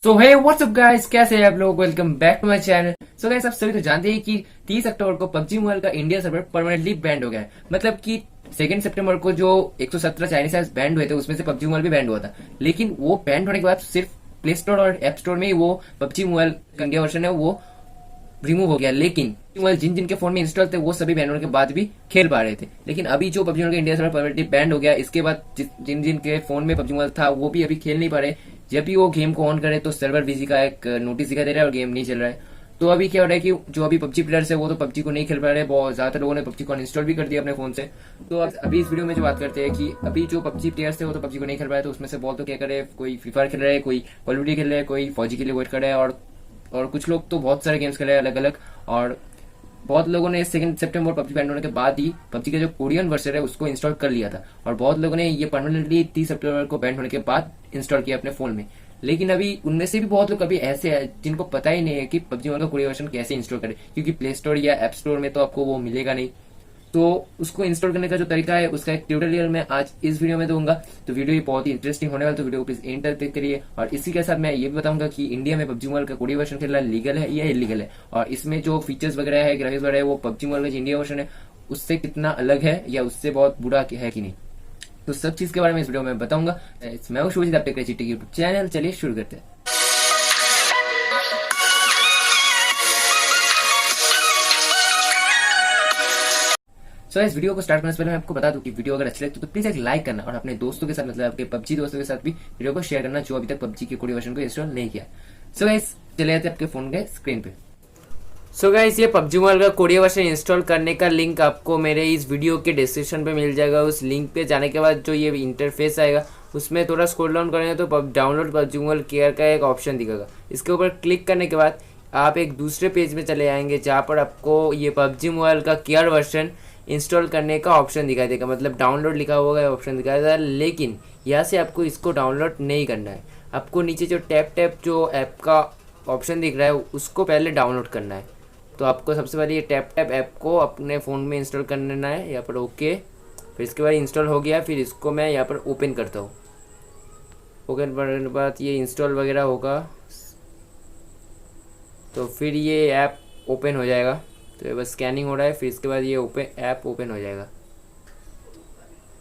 सो हे WhatsApp guys, कैसे हैं आप लोग। Welcome back to my channel. So guys, आप सभी तो जानते हैं कि 30 अक्टूबर को पबजी मोबाइल का इंडिया सर्वर परमानेंटली बैंड हो गया है। मतलब कि 2 सितंबर को जो 117 चाइनीज ऐप्स बैंड हुए थे उसमें से पबजी मोबाइल भी बैंड हुआ था। लेकिन वो बैंड होने के बाद सिर्फ प्ले स्टोर और एप स्टोर में ही वो पबजी मोबाइल का इंडिया वर्जन है वो रिमूव हो गया। लेकिन मोबाइल जिन जिन के फोन में इंस्टॉल थे वो सभी बैन होने के बाद भी खेल पा रहे थे। लेकिन अभी जो पबजी मोबाइल का इंडिया सर्वर परमानेंटली बैंड हो गया, इसके बाद जिन जिन के फोन में पबजी मोबाइल था वो भी अभी खेल नहीं पा रहे। जब भी वो गेम को ऑन करे तो सर्वर बिजी का एक नोटिस दिखाई दे रहा है और गेम नहीं चल रहा है। तो अभी क्या हो रहा है कि जो अभी पबजी प्लेयर्स है वो तो पबजी को नहीं खेल पा रहे। बहुत ज्यादा लोगों ने पबजी को अनइंस्टॉल भी कर दिया अपने फोन से। तो अभी इस वीडियो में जो बात करते हैं कि अभी जो पबजी प्लेयर्स है वो तो पबजी को नहीं खेल पा रहे, तो उसमें से बहुत तो क्या करे, कोई फ्री फायर खेल रहा है, कोई कॉल ऑफ ड्यूटी खेल रहा है, कोई फौजी के लिए वेट कर रहा है और कुछ लोग तो बहुत सारे गेम्स खेल रहे हैं अलग अलग। और बहुत लोगों ने 2 सितंबर पबजी बैन होने के बाद ही पबजी का जो कोरियन वर्जन है उसको इंस्टॉल कर लिया था। और बहुत लोगों ने ये परमानेंटली 30 सितंबर को बैन होने के बाद इंस्टॉल किया अपने फोन में। लेकिन अभी उनमें से भी बहुत लोग अभी ऐसे हैं जिनको पता ही नहीं है कि पबजी मोबाइल का कोरियन वर्जन कैसे इंस्टॉल करें, क्योंकि प्ले स्टोर या एप स्टोर में तो आपको वो मिलेगा नहीं। तो उसको इंस्टॉल करने का जो तरीका है उसका एक ट्यूटोरियल मैं आज इस वीडियो में दूंगा। तो वीडियो बहुत ही इंटरेस्टिंग होने वाला, तो वीडियो को प्लीज एंड तक करिए। और इसी के साथ मैं ये भी बताऊंगा कि इंडिया में पबजी मोबाइल का कोरियन वर्जन खेलना लीगल है या इलीगल है, और इसमें जो फीचर्स वगैरह है, ग्राफिक्स वगैरह है, वो पबजी मोबाइल का जो इंडिया वर्जन है उससे कितना अलग है या उससे बहुत बुरा है कि नहीं। तो सब चीज के बारे में इस वीडियो में बताऊंगा। मैं हूं शुभजीत, आप देख रहे हैं यूट्यूब चैनल। चलिए शुरू करते हैं। सो इस वीडियो को स्टार्ट करने से पहले मैं आपको बता दूं कि वीडियो अगर अच्छी लगे तो प्लीज एक लाइक करना और अपने दोस्तों के साथ, मतलब आपके पबजी दोस्तों के साथ भी वीडियो को शेयर करना जो अभी तक पबजी के कोरियन वर्जन को इंस्टॉल नहीं किया। सो गाइस, चले जाते हैं आपके फोन के स्क्रीन पे। सो गाइस, ये पबजी मोबाइल का कोरियन वर्जन इंस्टॉल करने का लिंक आपको मेरे इस वीडियो के डिस्क्रिप्शन पे मिल जाएगा। उस लिंक पे जाने के बाद जो ये इंटरफेस आएगा उसमें थोड़ा स्क्रॉल डाउन करेंगे तो डाउनलोड पबजी मोबाइल केयर का एक ऑप्शन दिखेगा। इसके ऊपर क्लिक करने के बाद आप एक दूसरे पेज में चले आएंगे जहाँ पर आपको ये पबजी मोबाइल का केयर वर्जन इंस्टॉल करने का ऑप्शन दिखाई देगा, मतलब डाउनलोड लिखा हुआ है ऑप्शन दिखाई देगा। लेकिन यहाँ से आपको इसको डाउनलोड नहीं करना है, आपको नीचे जो टैप जो ऐप का ऑप्शन दिख रहा है उसको पहले डाउनलोड करना है। तो आपको सबसे पहले ये टैप ऐप को अपने फ़ोन में इंस्टॉल करना है। यहाँ पर ओके, फिर इसके बाद इंस्टॉल हो गया, फिर इसको मैं यहाँ पर ओपन करता हूँ। ओपन करने के बाद ये इंस्टॉल वगैरह होगा तो फिर ये ऐप ओपन हो जाएगा। तो ये बस स्कैनिंग हो रहा है, फिर इसके बाद ये ऐप ओपन हो जाएगा।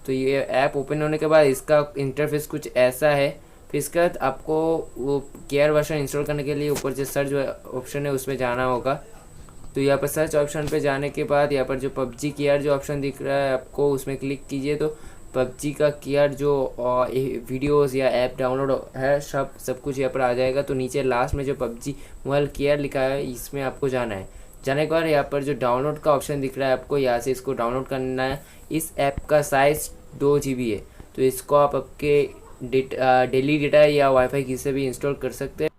तो ये ऐप ओपन होने के बाद इसका इंटरफेस कुछ ऐसा है। फिर इसके बाद आपको वो केयर वर्जन इंस्टॉल करने के लिए ऊपर जो सर्च ऑप्शन है उसमें जाना होगा। तो यहाँ पर सर्च ऑप्शन पे जाने के बाद यहाँ पर जो पबजी केयर जो ऑप्शन दिख रहा है आपको उसमें क्लिक कीजिए। तो पबजी का केयर जो वीडियोस या ऐप डाउनलोड है सब कुछ यहाँ पर आ जाएगा। तो नीचे लास्ट में जो पबजी मोबाइल केयर लिखा है इसमें आपको जाना है। जाने के बाद यहाँ पर जो डाउनलोड का ऑप्शन दिख रहा है आपको यहाँ से इसको डाउनलोड करना है। इस ऐप का साइज़ 2 GB है, तो इसको आप आपके डेली डेटा या वाईफाई की से भी इंस्टॉल कर सकते हैं।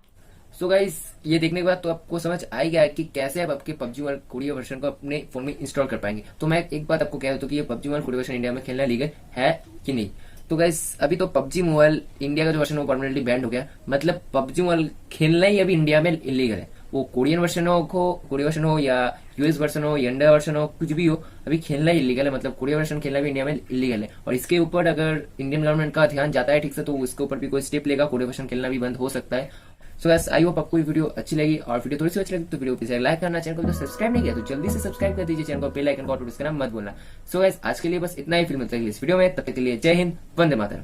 सो गाइस, ये देखने के बाद तो आपको समझ आ गया है कि कैसे आप आपके पबजी मोबाइल कोरियन वर्जन को अपने फोन में इंस्टॉल कर पाएंगे। तो मैं एक बात आपको कह देता हूँ कि ये PUBG mobile Korean version India में खेलना लीगल है कि नहीं। तो गाइस, अभी तो पबजी मोबाइल इंडिया का जो वर्जन वो परमानेंटली बैंड हो गया, मतलब पबजी मोबाइल खेलना ही अभी इंडिया में इलीगल है। वो कोरियन वर्जन हो या यूएस वर्जन हो या इंडिया वर्जन हो, कुछ भी हो, अभी खेलना ही इलीगल है। मतलब कोरियन वर्जन खेलना भी इंडिया में इलीगल है। और इसके ऊपर अगर इंडियन गवर्नमेंट का ध्यान जाता है ठीक से तो इसके ऊपर भी कोई स्टेप लेगा, कोरियन वर्जन खेलना भी बंद हो सकता है। सो गाइस, आई होप आपको ये वीडियो अच्छी लगी, और वीडियो थोड़ी सी अच्छी लगी तो वीडियो को लाइक करना, चैनल को तो सब्सक्राइब नहीं किया तो जल्दी से सब्सक्राइब कर दीजिए, चैनल को बेल आइकन को प्रेस करना मत भूलना। सो गाइस, आज के लिए बस इतना ही, फिर मिलते हैं इस वीडियो में। तब तक के लिए जय हिंद, वंदे मातरम।